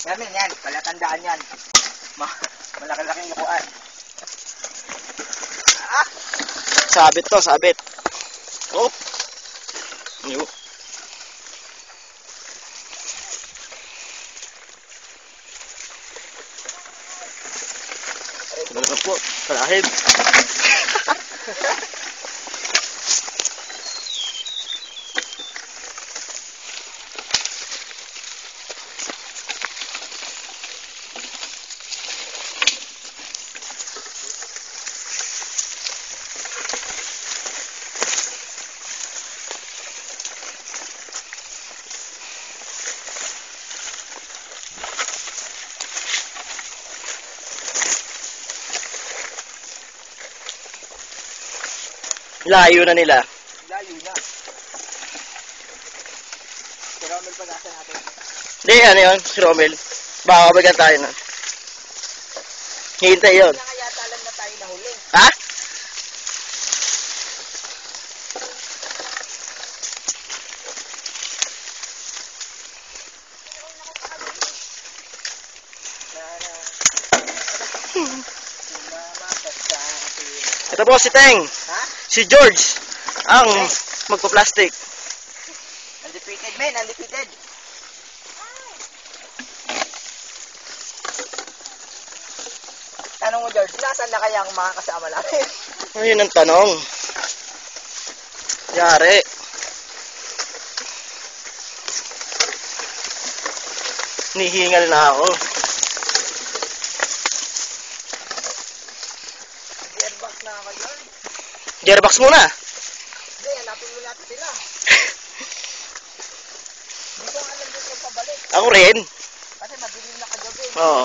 Yamin yan, palatandaan yan. Malaki-laking lukuan. Ah! Sabit to, sabit. Oh. Yo. Ano po? Kalahib. Layo na nila. Layo na. Si Romel pag-asa natin. Hindi, ano yun? Si Romel. Baka kabagan tayo na. Hintay yun. Kaya yata lang na tayo nahuli. Ha? Ito po si Teng. Ha? Si George. Ang magpa-plastic. Undefeated men, undefeated. Tanong mo George, nasaan na kaya ang mga kasama namin? Ayun ang tanong. Yari. Nihingal na ako. Gearbox na ako yun. Gearbox muna. Hindi, hanapin mo natin sila. Hindi ko alam din kung pabalik. Ako rin. Kasi madilim na kagabi. Oo.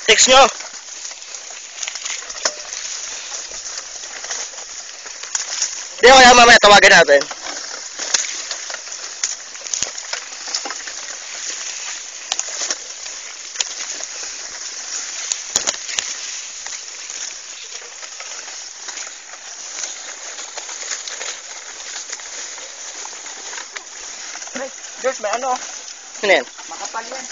Text nyo. Hindi, kaya mamaya tawagan natin. Ay, George, may ano? Ano yan? Makapal yan.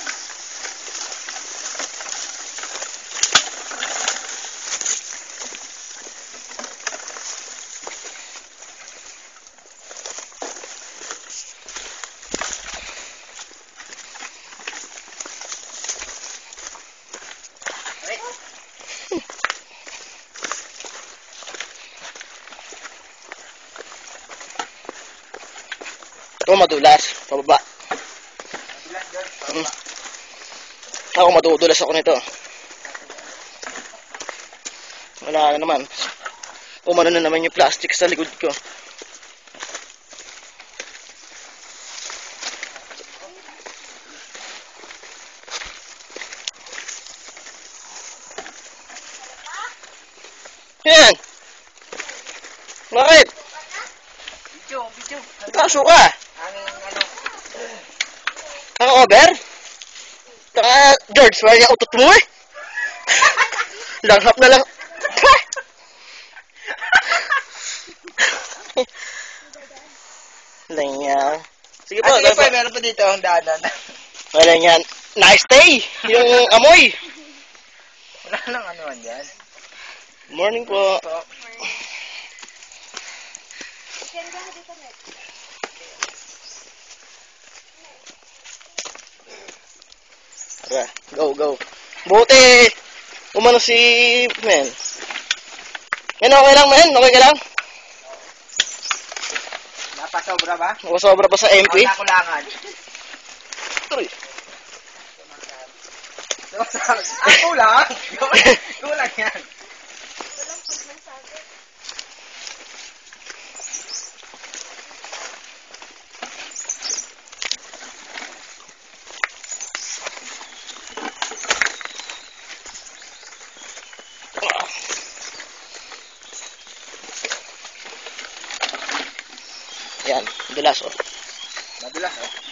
Ay. Ito madulas. Pababa. Madulas, George. Ako madudulas ako nito. Wala na naman. Umano na naman yung plastic sa likod ko. Yan. Bakit? Video. Kaso ka. Ang ano, Naka-over? Taka, George, wala niya utot mo eh. Langhap na lang. Lang yan. Sige po. sige po, meron pa dito ang daanan. Wala yan. Nice day. Yung amoy. Wala nang ano yan. Morning po. So, Tara, go. Buti, umano si men. Yan, okay lang men? Okay ka lang? napasobra ba? Sobra pa sa MP? O nakulangan? Tuloy. Kulang? Kulang yan. Yan, dulas oh. Madulas, oh.